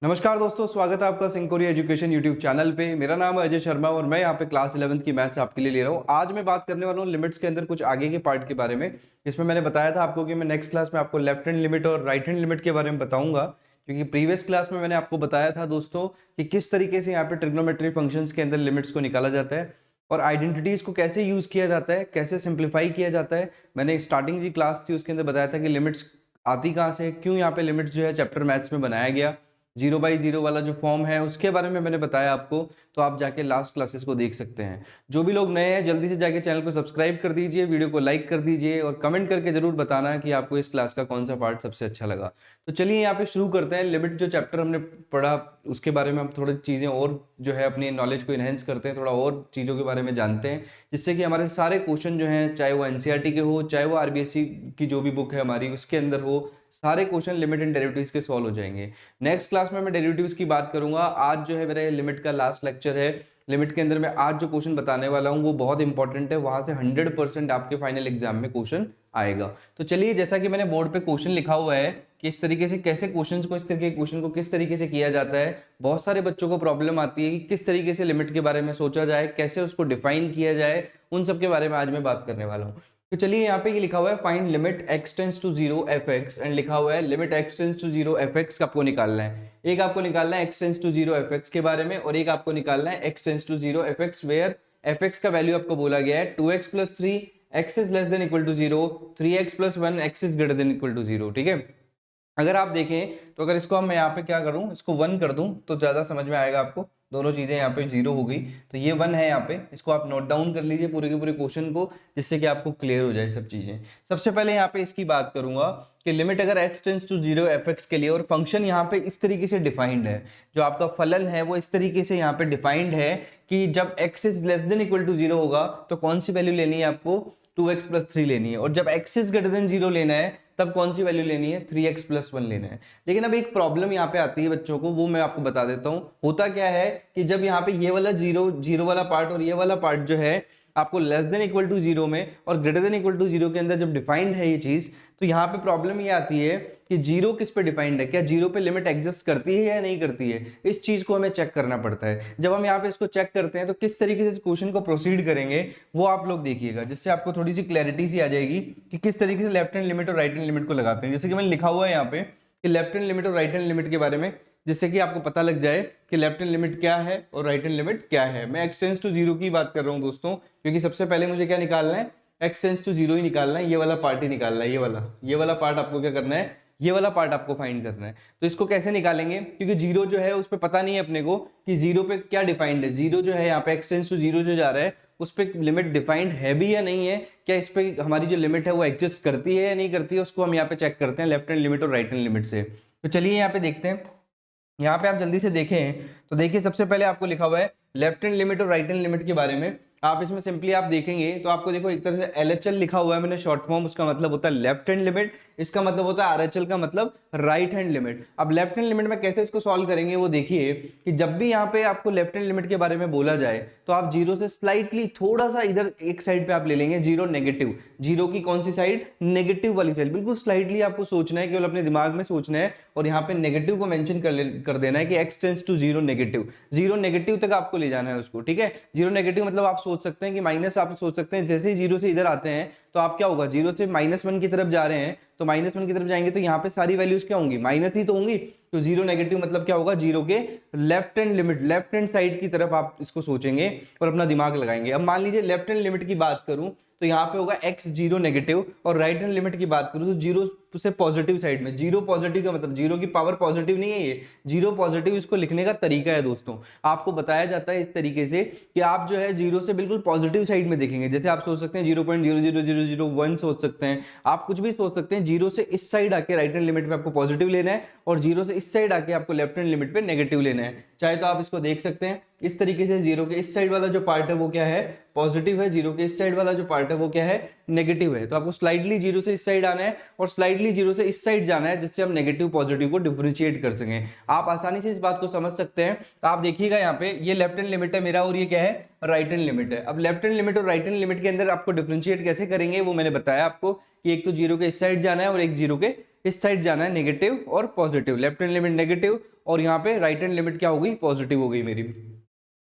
नमस्कार दोस्तों, स्वागत है आपका सिंकोरी एजुकेशन यूट्यूब चैनल पे। मेरा नाम है अजय शर्मा और मैं यहाँ पे क्लास 11th की मैथ्स आपके लिए ले रहा हूँ। आज मैं बात करने वाला हूँ लिमिट्स के अंदर कुछ आगे के पार्ट के बारे में। इसमें मैंने बताया था आपको कि मैं नेक्स्ट क्लास में आपको लेफ्ट हैंड लिमिट और राइट हैंड लिमिट के बारे में बताऊंगा, क्योंकि प्रीवियस क्लास में मैंने आपको बताया था दोस्तों कि किस तरीके से यहाँ पे ट्रिग्नोमेट्री फंक्शंस के अंदर लिमिट्स को निकाला जाता है और आइडेंटिटीज को कैसे यूज किया जाता है, कैसे सिंप्लीफाई किया जाता है। मैंने स्टार्टिंग जी क्लास थी उसके अंदर बताया था कि लिमिट्स आती कहाँ से, क्यों यहाँ पे लिमिट्स जो है चैप्टर मैथ्स में बनाया गया, 0/0 वाला जो फॉर्म है उसके बारे में मैंने बताया आपको। तो आप जाके लास्ट क्लासेस को देख सकते हैं। जो भी लोग नए हैं जल्दी से जाके चैनल को सब्सक्राइब कर दीजिए, वीडियो को लाइक कर दीजिए और कमेंट करके जरूर बताना कि आपको इस क्लास का कौन सा पार्ट सबसे अच्छा लगा। तो चलिए यहाँ पे शुरू करते हैं। लिमिट जो चैप्टर हमने पढ़ा उसके बारे में हम थोड़ी चीज़ें और जो है अपनी नॉलेज को इन्हेंस करते हैं, थोड़ा और चीज़ों के बारे में जानते हैं, जिससे कि हमारे सारे क्वेश्चन जो हैं, चाहे वो एनसीईआरटी के हो, चाहे वो आरबीएससी की जो भी बुक है हमारी उसके अंदर हो, सारे क्वेश्चन लिमिट एंड डेरिवेटिव्स के सॉल्व हो जाएंगे। नेक्स्ट क्लास में मैं डेरिवेटिव्स की बात करूंगा। आज जो है मेरा लिमिट का लास्ट लेक्चर है। लिमिट के अंदर मैं आज जो क्वेश्चन बताने वाला हूं वो बहुत इंपॉर्टेंट है, वहां से 100% आपके फाइनल एग्जाम में क्वेश्चन आएगा। तो चलिए, जैसा कि मैंने बोर्ड पे क्वेश्चन लिखा हुआ है कि इस तरीके से कैसे क्वेश्चंस को, इस तरीके के क्वेश्चन को किस तरीके से किया जाता है। बहुत सारे बच्चों को प्रॉब्लम आती है कि किस तरीके से लिमिट के बारे में सोचा जाए, कैसे उसको डिफाइन किया जाए, उन सब के बारे में आज मैं बात करने वाला हूँ। तो चलिए, यहाँ पे ये लिखा हुआ है find limit x tends to 0 fx and लिखा हुआ है limit x tends to 0 fx का आपको निकालना है। एक आपको निकालना है x टेंड्स टू 0 fx के बारे में और एक आपको निकालना है x tends to 0 fx where fx का वैल्यू आपको बोला गया है 2x + 3 x is less than equal to 0, 3x + 1 x is greater than equal to 0। ठीक है, अगर आप देखें तो अगर इसको हम मैं यहाँ पे क्या करूँ, इसको 1 कर दूं तो ज़्यादा समझ में आएगा आपको। दोनों चीज़ें यहाँ पे 0 हो गई तो ये 1 है यहाँ पे। इसको आप नोट डाउन कर लीजिए पूरे के पूरे क्वेश्चन को, जिससे कि आपको क्लियर हो जाए सब चीज़ें। सबसे पहले यहाँ पे इसकी बात करूंगा कि लिमिट अगर x टेंड्स टू 0 fx के लिए और फंक्शन यहाँ पे इस तरीके से डिफाइंड है, जो आपका फलन है वो इस तरीके से यहाँ पे डिफाइंड है कि जब x is less than equal to 0 होगा तो कौन सी वैल्यू लेनी है आपको, 2x + 3 लेनी है, और जब x इज ग्रेटर देन 0 लेना है तब कौन सी वैल्यू लेनी है, 3x + 1 लेना है। लेकिन अब एक प्रॉब्लम यहाँ पे आती है बच्चों को, वो मैं आपको बता देता हूँ। होता क्या है कि जब यहाँ पे ये वाला 0 वाला पार्ट और ये वाला पार्ट जो है आपको लेस देन इक्वल टू 0 में और ग्रेटर देन इक्वल टू 0 के अंदर जब डिफाइंड है ये चीज, तो यहाँ पे प्रॉब्लम ये आती है कि 0 किस पे डिफाइंड है, क्या 0 पे लिमिट एग्जिस्ट करती है या नहीं करती है। इस चीज को हमें चेक करना पड़ता है। जब हम यहाँ पे इसको चेक करते हैं तो किस तरीके से इस क्वेश्चन को प्रोसीड करेंगे वो आप लोग देखिएगा, जिससे आपको थोड़ी सी क्लैरिटी सी आ जाएगी कि किस तरीके से लेफ्ट हैंड लिमिट और राइट हैंड लिमिट को लगाते हैं। जैसे कि मैंने लिखा हुआ है यहाँ पे कि लेफ्ट हैंड लिमिट और राइट हैंड लिमिट के बारे में, जिससे कि आपको पता लग जाए कि लेफ्ट हैंड लिमिट क्या है और राइट हैंड लिमिट क्या है। मैं x टेंड्स टू 0 की बात कर रहा हूँ दोस्तों, क्योंकि सबसे पहले मुझे क्या निकालना है, x टेंड्स टू 0 ही निकालना है। ये वाला पार्ट ही निकालना है, ये वाला पार्ट आपको क्या करना है, ये वाला पार्ट आपको फाइंड करना है। तो इसको कैसे निकालेंगे, क्योंकि 0 जो है उस पर पता नहीं है अपने को कि 0 पे क्या डिफाइंड है। 0 जो है यहाँ पे x टेंड्स टू 0 जो जा रहा है उस पर लिमिट डिफाइंड है भी या नहीं है, क्या इस पे हमारी जो लिमिट है वो एग्जिस्ट करती है या नहीं करती है, उसको हम यहाँ पे चेक करते हैं लेफ्ट हैंड लिमिट और राइट हैंड लिमिट से। तो चलिए यहाँ पे देखते हैं। यहाँ पे आप जल्दी से देखें तो देखिए, सबसे पहले आपको लिखा हुआ है लेफ्ट हैंड लिमिट और राइट हैंड लिमिट के बारे में। आप इसमें सिंपली आप देखेंगे तो आपको देखो एक तरह से LHL लिखा हुआ है मैंने शॉर्ट फॉर्म, उसका मतलब होता है लेफ्ट हैंड लिमिट, इसका मतलब होता है RHL का मतलब राइट हैंड लिमिट। अब लेफ्ट हैंड लिमिट में कैसे इसको सॉल्व करेंगे वो देखिए कि जब भी यहाँ पे आपको लेफ्ट हैंड लिमिट के बारे में बोला जाए तो आप 0 से स्लाइटली थोड़ा सा इधर एक साइड पे आप ले लेंगे 0 नेगेटिव। 0 की कौन सी साइड, नेगेटिव वाली साइड। बिल्कुल स्लाइटली आपको सोचना है, केवल अपने दिमाग में सोचना है और यहाँ पे नेगेटिव को मेंशन कर देना है कि x tends to 0 negative. 0 negative तक आपको ले जाना है उसको। ठीक है, 0 नेगेटिव मतलब आप सोच सकते हैं कि माइनस, आप सोच सकते हैं जैसे ही 0 से इधर आते हैं तो आप क्या होगा, 0 से -1 की तरफ जा रहे हैं तो -1 की तरफ जाएंगे तो यहाँ पे सारी वैल्यूज क्या होंगी, माइनस ही तो होंगी। तो 0 नेगेटिव मतलब क्या होगा, 0 के left hand limit, left hand side की तरफ आप इसको सोचेंगे और अपना दिमाग लगाएंगे। अब मान लीजिए लेफ्ट हैंड लिमिट की बात करूं तो यहाँ पे होगा x 0 नेगेटिव, और राइट हैंड लिमिट की बात करूं तो 0 से पॉजिटिव साइड में। 0 पॉजिटिव का मतलब 0 की पावर पॉजिटिव नहीं है, ये 0 पॉजिटिव इसको लिखने का तरीका है दोस्तों। आपको बताया जाता है इस तरीके से कि आप जो है 0 से बिल्कुल पॉजिटिव साइड में देखेंगे। जैसे आप सोच सकते हैं 0.00001 सोच सकते हैं, आप कुछ भी सोच सकते हैं। 0 से इस साइड आके राइट हैंड लिमिट पे आपको पॉजिटिव लेना है और 0 से इस साइड आके आपको लेफ्ट हैंड लिमिट पे नेगेटिव लेना है। चाहे तो आप इसको देख सकते हैं इस तरीके से, 0 के इस साइड वाला जो पार्ट है वो क्या है, पॉजिटिव है, 0 के इस साइड वाला जो पार्ट है वो क्या है, नेगेटिव है। तो आपको स्लाइडली 0 से इस साइड आना है और स्लाइडली 0 से इस साइड जाना है, जिससे हम नेगेटिव पॉजिटिव को डिफरेंशिएट कर सकें। आप आसानी से इस बात को समझ सकते हैं। तो आप देखिएगा यहाँ पे ये लेफ्ट हैंड लिमिट है मेरा और ये क्या है, राइट हैंड लिमिट है। अब लेफ्ट हैंड लिमिट और राइट हैंड लिमिट के अंदर आपको डिफरेंशिएट कैसे करेंगे वो मैंने बताया आपको कि एक तो 0 के इस साइड जाना है और एक 0 के इस साइड जाना है नेगेटिव और positive, left hand limit negative और यहाँ पे राइट हैंड लिमिट क्या हो गई, पॉजिटिव हो गई मेरी।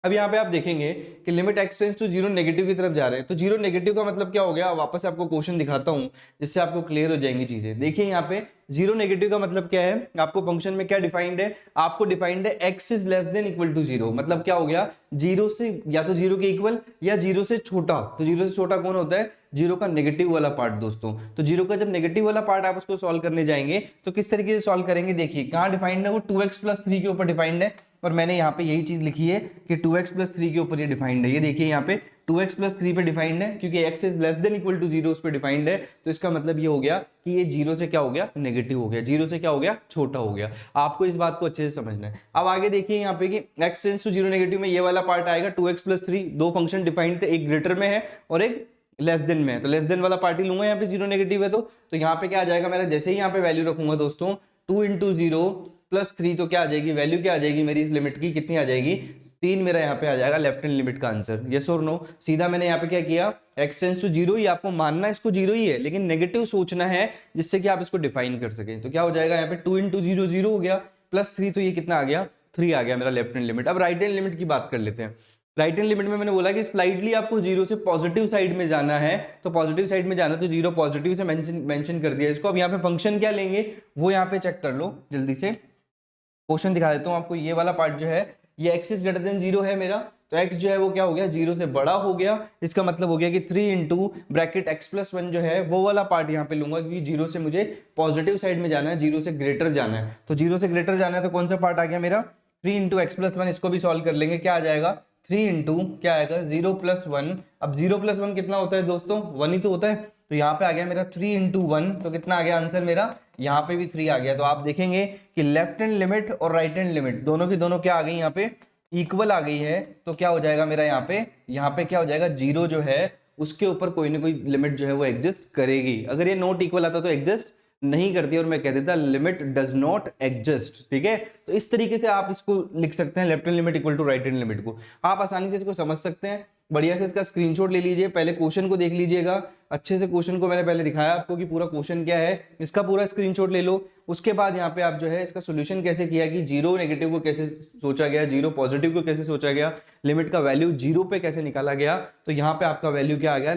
अब यहाँ पे आप देखेंगे कि limit x tends to zero negative की तरफ जा रहे हैं, तो जीरो नेगेटिव का मतलब क्या हो गया, वापस से आपको क्वेश्चन दिखाता हूँ जिससे आपको क्लियर हो जाएंगी चीजें। देखिए यहाँ पे जीरो नेगेटिव का मतलब क्या है, आपको फंक्शन में क्या डिफाइंड है, आपको डिफाइंड है x is less than equal to zero, मतलब क्या हो गया, जीरो से या तो जीरो के इक्वल या जीरो से छोटा। तो जीरो से छोटा कौन होता है, जीरो का नेगेटिव वाला पार्ट दोस्तों। तो जीरो का जब नेगेटिव वाला पार्ट आप उसको सॉल्व करने जाएंगे तो किस तरीके से सॉल्व करेंगे, देखिए कहाँ डिफाइंड है, वो 2x प्लस 3 के ऊपर डिफाइंड है, और मैंने यहाँ पे यही चीज लिखी है कि 2x प्लस 3 के ऊपर ये डिफाइंड है। ये देखिए यहाँ पे 2x प्लस 3 पे डिफाइंड है, क्योंकि x is less than equal to zero उस पर डिफाइंड है। तो इसका मतलब ये हो गया कि ये जीरो से क्या हो गया, नेगेटिव हो गया, जीरो से क्या हो गया, छोटा हो गया। आपको इस बात को अच्छे से समझना है। अब आगे देखिए यहाँ पे कि x tends to zero negative में ये वाला पार्ट आएगा 2x प्लस 3, दो फंक्शन डिफाइंड थे, एक ग्रेटर में है और एक लेस देन में है, तो लेस देन वाला पार्ट ही लूंगा यहाँ पे, जीरो नेगेटिव है तो यहाँ पे क्या आ जाएगा मेरा, जैसे ही यहाँ पे वैल्यू रखूंगा दोस्तों 2 इंटू जीरो प्लस 3, तो क्या आ जाएगी, वैल्यू क्या आ जाएगी मेरी इस लिमिट की, कितनी आ जाएगी, 3 मेरा यहाँ पे आ जाएगा लेफ्ट हैंड लिमिट का आंसर। यस और नो, सीधा मैंने यहाँ पे क्या किया, एक्स टेंड्स टू जीरो ही, आपको मानना इसको जीरो ही है लेकिन नेगेटिव सोचना है जिससे कि आप इसको डिफाइन कर सकें। तो क्या हो जाएगा यहाँ पे 2 इंटू जीरो जीरो हो गया प्लस 3, तो ये कितना आ गया, 3 आ गया मेरा लेफ्ट हैंड लिमिट। अब राइट हैंड लिमिट की बात कर लेते हैं। राइट हैंड लिमिट में मैंने बोला कि स्लाइडली आपको जीरो से पॉजिटिव साइड में जाना है, तो पॉजिटिव साइड में जाना, तो जीरो पॉजिटिव से मेंशन कर दिया इसको। अब यहाँ पे फंक्शन क्या लेंगे वो यहाँ पे चेक कर लो जल्दी से, क्वेश्चन दिखा देता हूँ आपको। ये वाला पार्ट जो है ये x is greater than zero है मेरा, तो x जो है वो क्या हो गया, जीरो से बड़ा हो गया। इसका मतलब हो गया कि 3 इंटू ब्रैकेट एक्स प्लस 1 जो है वो वाला पार्ट यहाँ पे लूंगा, क्योंकि जीरो से मुझे पॉजिटिव साइड में जाना है, जीरो से ग्रेटर जाना है। तो जीरो से ग्रेटर जाना है तो कौन सा पार्ट आ गया मेरा, 3 इंटू एक्स प्लस 1, इसको भी सॉल्व कर लेंगे, क्या आ जाएगा 3 इंटू क्या आएगा 0 प्लस 1। अब 0 प्लस 1 कितना होता है दोस्तों, 1 ही तो होता है, तो यहाँ पे आ गया मेरा 3 इंटू 1, तो कितना आ गया आंसर मेरा, यहाँ पे भी 3 आ गया। तो आप देखेंगे कि लेफ्ट हैंड लिमिट और राइट हैंड लिमिट दोनों की दोनों क्या आ गई, यहाँ पे इक्वल आ गई है। तो क्या हो जाएगा मेरा यहाँ पे क्या हो जाएगा, जीरो जो है उसके ऊपर कोई ना कोई लिमिट जो है वो एग्जिस्ट करेगी। अगर ये नॉट इक्वल आता तो एग्जिस्ट नहीं करती और मैं कह देता लिमिट डज नॉट एग्जिस्ट। ठीक है, तो इस तरीके से आप इसको लिख सकते हैं, left hand limit equal to right hand limit को आप आसानी से इसको समझ सकते हैं। बढ़िया से इसका स्क्रीनशॉट ले लीजिए, पहले क्वेश्चन को देख लीजिएगा अच्छे से। क्वेश्चन को मैंने पहले दिखाया आपको कि पूरा क्वेश्चन क्या है, इसका पूरा स्क्रीनशॉट ले लो। उसके बाद यहाँ पे आप जो है इसका सॉल्यूशन कैसे किया, कि जीरो नेगेटिव को कैसे सोचा गया, जीरो पॉजिटिव को कैसे सोचा गया, लिमिट का वैल्यू जीरो पे कैसे निकाला गया। तो यहाँ पे आपका वैल्यू क्या आ गया,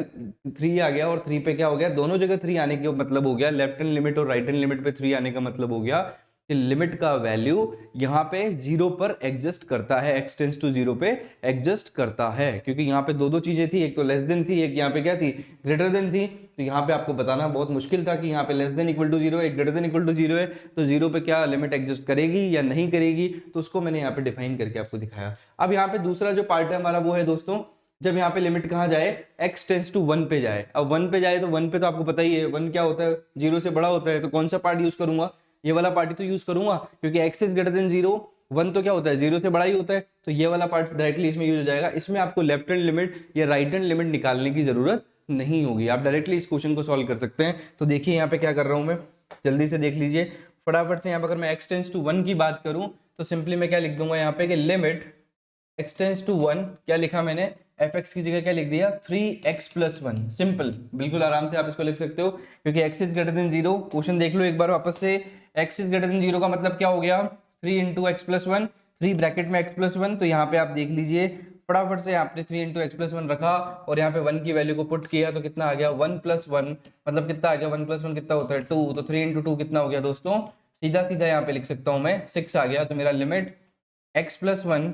3 आ गया, और 3 पे क्या हो गया, दोनों जगह 3 आने का मतलब हो गया, लेफ्ट हैंड लिमिट और राइट हैंड लिमिट पे 3 आने का मतलब हो गया कि लिमिट का वैल्यू यहाँ पे जीरो पर एडजस्ट करता है, एक्स टेंड्स टू जीरो पे एडजस्ट करता है। क्योंकि यहाँ पे दो चीजें थी, एक तो लेस देन थी, एक यहाँ पे क्या थी, ग्रेटर देन थी। तो यहाँ पे आपको बताना बहुत मुश्किल था कि यहाँ पे less than equal to zero, एक greater than equal to zero है, तो जीरो पे क्या लिमिट एडजस्ट करेगी या नहीं करेगी, तो उसको मैंने यहाँ पे डिफाइन करके आपको दिखाया। अब यहाँ पे दूसरा जो पार्ट है हमारा वो है दोस्तों, जब यहाँ पे लिमिट कहाँ जाए, x टेंड्स टू 1 पे जाए। अब 1 पे जाए तो 1 पे तो आपको पता ही है 1 क्या होता है, जीरो से बड़ा होता है। तो कौन सा पार्ट यूज करूंगा, ये वाला पार्ट ही तो यूज करूंगा, क्योंकि x is greater than zero, 1 तो क्या होता है, जीरो से बड़ा ही होता है। तो ये वाला पार्ट डायरेक्टली इसमें यूज हो जाएगा। इसमें आपको लेफ्ट हैंड लिमिट या राइट हैंड लिमिट निकालने की जरूरत नहीं होगी, आप डायरेक्टली इस क्वेश्चन को सॉल्व कर सकते हैं। तो देखिए यहाँ पे क्या कर रहा हूं मैं, जल्दी से देख लीजिए फटाफट से। यहाँ पे अगर मैं x टेंड्स टू 1 की बात करूं तो सिंपली मैं क्या लिख दूंगा यहाँ पे कि लिमिट x टेंड्स टू 1, क्या लिखा मैंने, fx की जगह क्या लिख दिया 3x प्लस 1। सिंपल, बिल्कुल आराम से आप इसको लिख सकते हो, क्योंकि x is greater than zero. Question देख लो एक बार वापस से, x is greater than zero का मतलब क्या हो गया, 3 इंटू एक्स प्लस 1, 3 ब्रैकेट में x प्लस 1। तो यहाँ पे आप देख लीजिए फटाफट से, आपने 3 इंटू एक्स प्लस 1 रखा और यहाँ पे 1 की वैल्यू को पुट किया, तो कितना आ गया 1 प्लस 1, मतलब कितना आ गया 1 प्लस 1 कितना होता है 2। तो 3 इंटू 2 कितना हो गया दोस्तों, सीधा सीधा यहाँ पे लिख सकता हूँ मैं 6 आ गया। तो मेरा limit x plus 1,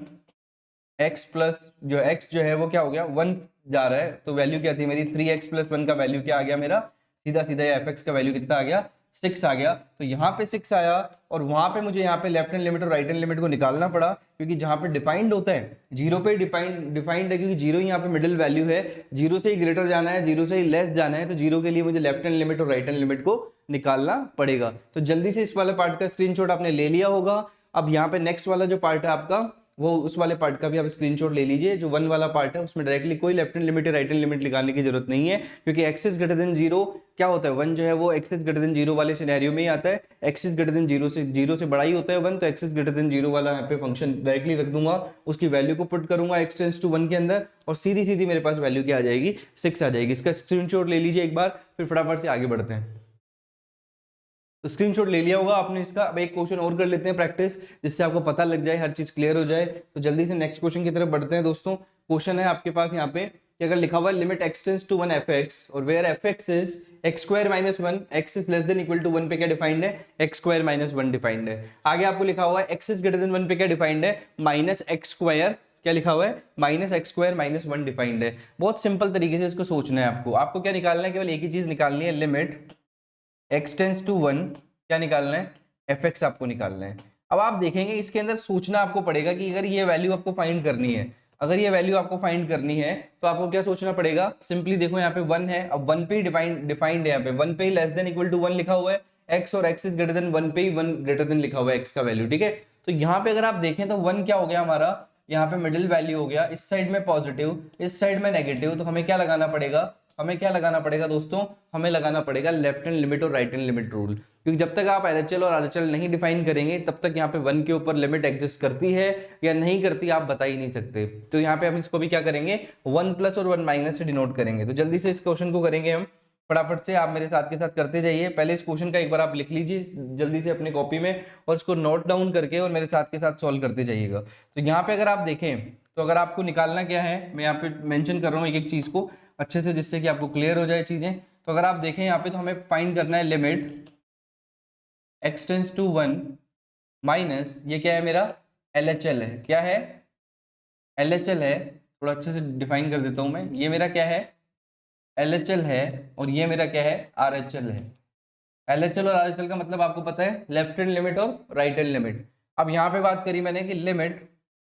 x plus जो x जो है वो क्या हो गया 1 जा रहा है, तो वैल्यू क्या थी मेरी 3x प्लस 1 का वैल्यू क्या आ गया मेरा, सीधा सीधा fx का वैल्यू कितना आ गया 6 आ गया। तो यहाँ पे 6 आया और वहां पे मुझे यहाँ पे लेफ्ट हैंड लिमिट और राइट हैंड लिमिट को निकालना पड़ा, क्योंकि जहाँ पे डिफाइंड होता है जीरो पे डिफाइंड है, क्योंकि जीरो यहाँ पे मिडिल वैल्यू है, जीरो से ही ग्रेटर जाना है, जीरो से ही लेस जाना है। तो जीरो के लिए मुझे लेफ्ट हैंड लिमिट और राइट हैंड लिमिट को निकालना पड़ेगा। तो जल्दी से इस वाले पार्ट का स्क्रीनशॉट आपने ले लिया होगा। अब यहाँ पे नेक्स्ट वाला जो पार्ट है आपका, वो उस वाले पार्ट का भी आप स्क्रीनशॉट ले लीजिए। जो 1 वाला पार्ट है उसमें डायरेक्टली कोई लेफ्ट हैंड लिमिट या राइट हैंड लिमिट निकालने की जरूरत नहीं है, क्योंकि x is greater than zero क्या होता है 1 जो है वो x is greater than zero वाले सिनेरियो में ही आता है। x is greater than zero से बड़ा ही होता है 1, तो x is greater than zero वाला यहाँ पे फंक्शन डायरेक्टली रख दूंगा, उसकी वैल्यू को पुट करूंगा x टेंड्स टू 1 के अंदर, और सीधी सीधी मेरे पास वैल्यू क्या आ जाएगी 6 आ जाएगी। इसका स्क्रीनशॉट ले लीजिए एक बार, फिर फटाफट से आगे बढ़ते हैं। तो स्क्रीनशॉट ले लिया होगा आपने इसका। अब एक क्वेश्चन और कर लेते हैं प्रैक्टिस, जिससे आपको पता लग जाए, हर चीज क्लियर हो जाए। तो जल्दी से नेक्स्ट क्वेश्चन की तरफ बढ़ते हैं दोस्तों। क्वेश्चन है आपके पास यहाँ पे कि अगर लिखा हुआ है limit x tends to 1 fx और where fx is x square minus 1, x is less than equal to 1 पे क्या डिफाइंड है, x स्क्वायर माइनस 1 डिफाइंड है। आगे आपको लिखा हुआ है x इज ग्रेटर देन 1 पे क्या डिफाइंड है, माइनस x स्क्वायर, क्या लिखा हुआ है, minus x square minus 1 defined है। बहुत सिंपल तरीके से इसको सोचना है आपको। आपको क्या निकालना है, केवल एक ही चीज निकालनी है, लिमिट x टेंड्स टू 1, क्या निकालना है, fx आपको निकालना है। अब आप देखेंगे इसके अंदर सोचना आपको पड़ेगा कि अगर ये वैल्यू आपको फाइंड करनी है, अगर ये वैल्यू आपको फाइंड करनी है तो आपको क्या सोचना पड़ेगा, सिंपली देखो यहाँ पे 1 है, अब 1 पे ही डिफाइंड है, यहाँ पे 1 पे ही लेस देन इक्वल टू 1 लिखा हुआ है x, और x इज ग्रेटर देन 1 पे ही 1 ग्रेटर देन लिखा हुआ है x का वैल्यू, ठीक है। तो यहाँ पे अगर आप देखें तो 1 क्या हो गया हमारा, यहाँ पे मिडिल वैल्यू हो गया, इस साइड में पॉजिटिव, इस साइड में नेगेटिव। तो हमें क्या लगाना पड़ेगा, हमें क्या लगाना पड़ेगा दोस्तों, हमें लगाना पड़ेगा लेफ्ट हैंड लिमिट और राइट हैंड लिमिट रूल। क्योंकि जब तक आप LHL और RHL नहीं डिफाइन करेंगे तब तक यहाँ पे 1 के ऊपर लिमिट एग्जिस्ट करती है या नहीं करती आप बता ही नहीं सकते। तो यहाँ पे हम इसको भी क्या करेंगे, 1 प्लस और 1 माइनस से डिनोट करेंगे। तो जल्दी से इस क्वेश्चन को करेंगे हम फटाफट से, आप मेरे साथ के साथ करते जाइए। पहले इस क्वेश्चन का एक बार आप लिख लीजिए जल्दी से अपनी कॉपी में और इसको नोट डाउन करके और मेरे साथ के साथ सॉल्व करते जाइएगा। तो यहाँ पे अगर आप देखें तो अगर आपको निकालना क्या है, मैं यहाँ पे मेंशन कर रहा हूँ एक एक चीज को अच्छे से, जिससे कि आपको क्लियर हो जाए चीजें। तो अगर आप देखें यहाँ पे तो हमें फाइंड करना है limit x tends to 1 minus, ये क्या है मेरा LHL है, क्या है LHL है, थोड़ा अच्छे से डिफाइन कर देता हूं मैं, ये मेरा क्या है LHL है और ये मेरा क्या है RHL है। LHL और RHL का मतलब आपको पता है, लेफ्ट हैंड लिमिट और राइट हैंड लिमिट। अब यहाँ पे बात करी मैंने कि limit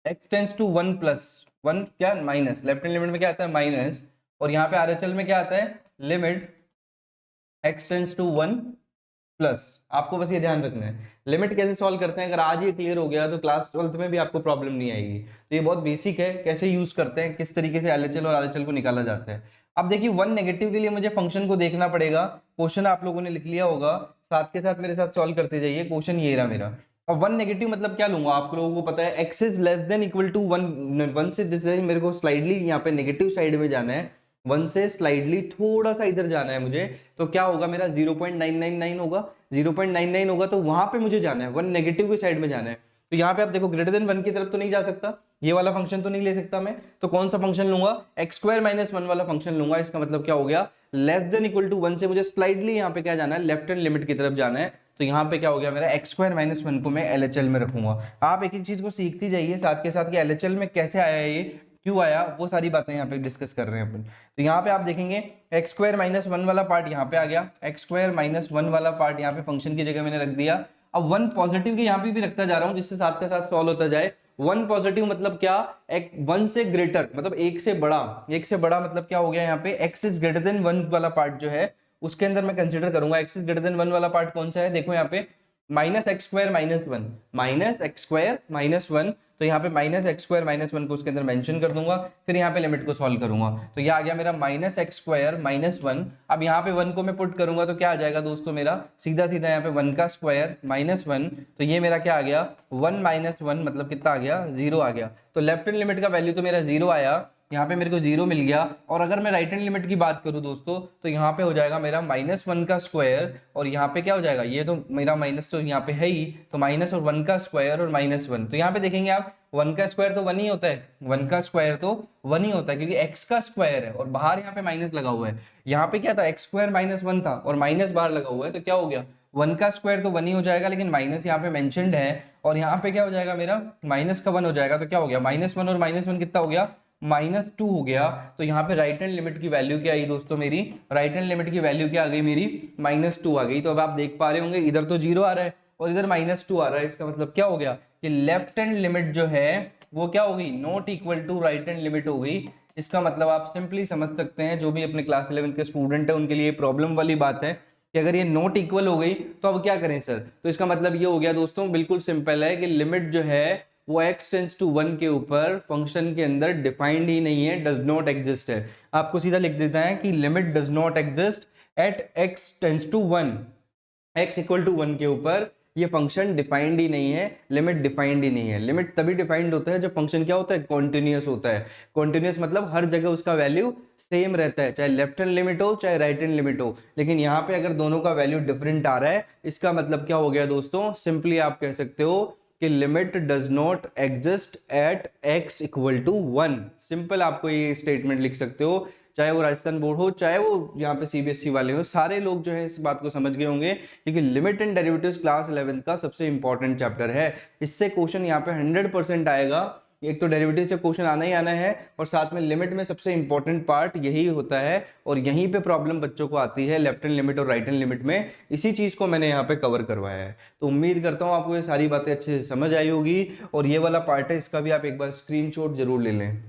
x tends to 1 plus 1 क्या माइनस, लेफ्ट हैंड लिमिट में क्या आता है माइनस, और यहाँ पे RHL में क्या आता है limit x tends to 1 plus. आपको बस ये ध्यान रखना है लिमिट कैसे सॉल्व करते हैं। अगर आज ये क्लियर हो गया तो क्लास 12th में भी आपको प्रॉब्लम नहीं आएगी। तो ये बहुत बेसिक है, कैसे यूज करते हैं, किस तरीके से LHL और RHL को निकाला जाता है। अब देखिए 1 नेगेटिव के लिए मुझे फंक्शन को देखना पड़ेगा। क्वेश्चन आप लोगों ने लिख लिया होगा, साथ के साथ मेरे साथ सॉल्व करते जाइए। क्वेश्चन ये रहा मेरा। अब 1 नेगेटिव मतलब क्या लूंगा, आप लोगों को पता है x is less than equal to 1 से, जैसे मेरे को स्लाइडली यहाँ पे नेगेटिव साइड में जाना है, 1 से स्लाइडली थोड़ा सा इधर जाना है मुझे, तो क्या होगा मेरा 0.999 होगा, 0.99 होगा, तो वहां पे मुझे जाना है 1 नेगेटिव की साइड में जाना है। तो यहाँ पे आप देखो ग्रेटर देन 1 की तरफ तो नहीं जा सकता, ये वाला फंक्शन तो नहीं ले सकता मैं, तो कौन सा फंक्शन लूंगा, x स्क्वायर माइनस 1 वाला फंक्शन लूंगा। इसका मतलब क्या हो गया, लेस देन इक्वल टू 1 से मुझे स्लाइडली यहाँ पे क्या जाना है, लेफ्ट हैंड लिमिट की तरफ जाना है। तो यहाँ पे क्या हो गया मेरा x स्क्वायर माइनस 1 को मैं LHL में रखूंगा। आप एक एक चीज को सीखती जाइए साथ के साथ कि LHL में कैसे आया है, ये क्यों आया, वो सारी बातें यहाँ पे डिस्कस कर रहे हैं अपन। तो यहाँ पे आप देखेंगे x स्क्वायर माइनस 1 वाला पार्ट यहाँ पे आ गया, x स्क्वायर माइनस 1 वाला पार्ट यहाँ पे फंक्शन की जगह मैंने रख दिया। अब 1 पॉजिटिव के यहाँ पे भी रखता जा रहा हूँ, जिससे साथ का साथ सॉल्व होता जाए। 1 पॉजिटिव मतलब क्या, 1 से ग्रेटर मतलब 1 से बड़ा, 1 से बड़ा मतलब क्या हो गया, यहाँ पे x इज ग्रेटर देन 1 वाला पार्ट जो है उसके अंदर मैं कंसीडर करूंगा। x इज ग्रेटर देन 1 वाला पार्ट कौन सा है, देखो यहाँ पे minus x square minus 1, minus x square minus 1, तो यहाँ पे माइनस एक्स स्क्वायर माइनस 1 को उसके अंदर मेंशन कर दूंगा, फिर यहाँ पे लिमिट को सॉल्व करूंगा। तो ये आ गया मेरा माइनस एक्स स्क्वायर माइनस 1। अब यहाँ पे 1 को मैं पुट करूंगा तो क्या आ जाएगा दोस्तों, मेरा सीधा सीधा यहाँ पे 1 का स्क्वायर माइनस 1, तो ये मेरा क्या आ गया 1 माइनस 1 मतलब कितना आ गया, 0 आ गया। तो लेफ्ट हैंड लिमिट का वैल्यू तो मेरा 0 आया, यहाँ पे मेरे को 0 मिल गया। और अगर मैं राइट हैंड लिमिट की बात करूं दोस्तों तो यहाँ पे हो जाएगा मेरा माइनस 1 का स्क्वायर, और यहाँ पे क्या हो जाएगा, ये तो मेरा माइनस तो यहाँ पे है ही, तो माइनस और 1 का स्क्वायर और माइनस 1। तो यहाँ पे देखेंगे आप 1 का स्क्वायर तो 1 ही होता है, 1 का स्क्वायर तो 1 ही होता है क्योंकि x का स्क्वायर है और बाहर यहाँ पे माइनस लगा हुआ है। यहाँ पे क्या था, x स्क्वायर माइनस 1 था और माइनस बाहर लगा हुआ है, तो क्या हो गया 1 का स्क्वायर तो 1 ही हो जाएगा, लेकिन माइनस यहाँ पे मेंशनड है और यहाँ पे क्या हो जाएगा मेरा माइनस का 1 हो जाएगा। तो क्या हो गया माइनस 1 और माइनस 1 कितना हो गया, माइनस 2 हो गया। तो यहाँ पे राइट हैंड लिमिट की वैल्यू क्या आई दोस्तों, मेरी राइट हैंड लिमिट की वैल्यू क्या आ गई, मेरी माइनस 2 आ गई। तो अब आप देख पा रहे होंगे इधर तो 0 आ रहा है और इधर माइनस 2 आ रहा है। इसका मतलब क्या हो गया कि लेफ्ट हैंड लिमिट जो है वो क्या हो गई, not equal to right hand limit हो गई। इसका मतलब आप सिंपली समझ सकते हैं, जो भी अपने क्लास 11 के स्टूडेंट है उनके लिए प्रॉब्लम वाली बात है कि अगर ये नॉट इक्वल हो गई तो अब क्या करें सर। तो इसका मतलब ये हो गया दोस्तों, बिल्कुल सिंपल है कि लिमिट जो है वो x टेंड्स टू 1 के ऊपर फंक्शन के अंदर डिफाइंड ही नहीं है, डज नॉट एग्जिस्ट है। आपको सीधा लिख देता है कि limit does not exist at x tends to 1, x equal to 1 के ऊपर ये फंक्शन डिफाइंड ही नहीं है, लिमिट डिफाइंड ही नहीं है। लिमिट तभी डिफाइंड होता है जब फंक्शन क्या होता है, कॉन्टिन्यूअस होता है। कॉन्टिन्यूअस मतलब हर जगह उसका वैल्यू सेम रहता है, चाहे लेफ्ट हैंड लिमिट हो चाहे राइट हैंड लिमिट हो। लेकिन यहाँ पे अगर दोनों का वैल्यू डिफरेंट आ रहा है, इसका मतलब क्या हो गया दोस्तों, सिंपली आप कह सकते हो कि limit does not exist at x equal to 1। Simple आपको ये स्टेटमेंट लिख सकते हो, चाहे वो राजस्थान बोर्ड हो चाहे वो यहाँ पे सीबीएसई वाले हो, सारे लोग जो है इस बात को समझ गए होंगे, क्योंकि लिमिट एंड डेरिवेटिव्स क्लास 11 का सबसे इंपॉर्टेंट चैप्टर है। इससे क्वेश्चन यहाँ पे 100% आएगा। एक तो डेरिवेटिव से क्वेश्चन आना ही आना है, और साथ में लिमिट में सबसे इंपॉर्टेंट पार्ट यही होता है, और यहीं पे प्रॉब्लम बच्चों को आती है लेफ्ट हैंड लिमिट और राइट हैंड लिमिट में। इसी चीज को मैंने यहाँ पे कवर करवाया है। तो उम्मीद करता हूँ आपको ये सारी बातें अच्छे से समझ आई होगी, और ये वाला पार्ट है इसका भी आप एक बार स्क्रीनशॉट जरूर ले लें।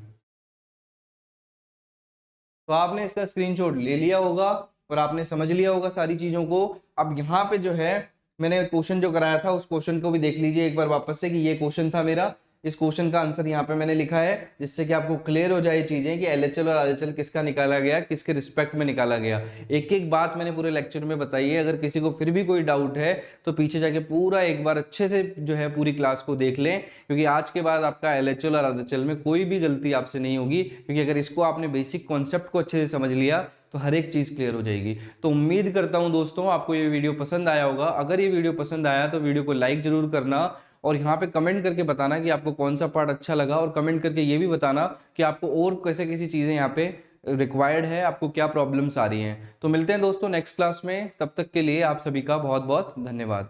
तो आपने इसका स्क्रीनशॉट ले लिया होगा और आपने समझ लिया होगा सारी चीजों को। अब यहाँ पे जो है मैंने क्वेश्चन जो कराया था उस क्वेश्चन को भी देख लीजिए एक बार वापस से, कि ये क्वेश्चन था मेरा। इस क्वेश्चन का आंसर यहाँ पे मैंने लिखा है, जिससे कि आपको क्लियर हो जाए चीजें कि एलएचएल और आरएचएल किसका निकाला गया, किसके रिस्पेक्ट में निकाला गया। एक एक बात मैंने पूरे लेक्चर में बताई है। अगर किसी को फिर भी कोई डाउट है तो पीछे जाके पूरा एक बार अच्छे से जो है पूरी क्लास को देख लें, क्योंकि आज के बाद आपका एलएचएल और आरएचएल में कोई भी गलती आपसे नहीं होगी, क्योंकि अगर इसको आपने बेसिक कॉन्सेप्ट को अच्छे से समझ लिया तो हर एक चीज क्लियर हो जाएगी। तो उम्मीद करता हूं दोस्तों आपको ये वीडियो पसंद आया होगा। अगर ये वीडियो पसंद आया तो वीडियो को लाइक जरूर करना, और यहाँ पे कमेंट करके बताना कि आपको कौन सा पार्ट अच्छा लगा, और कमेंट करके ये भी बताना कि आपको और कैसे कैसी चीजें यहाँ पे रिक्वायर्ड है, आपको क्या प्रॉब्लम्स आ रही हैं। तो मिलते हैं दोस्तों नेक्स्ट क्लास में, तब तक के लिए आप सभी का बहुत बहुत धन्यवाद।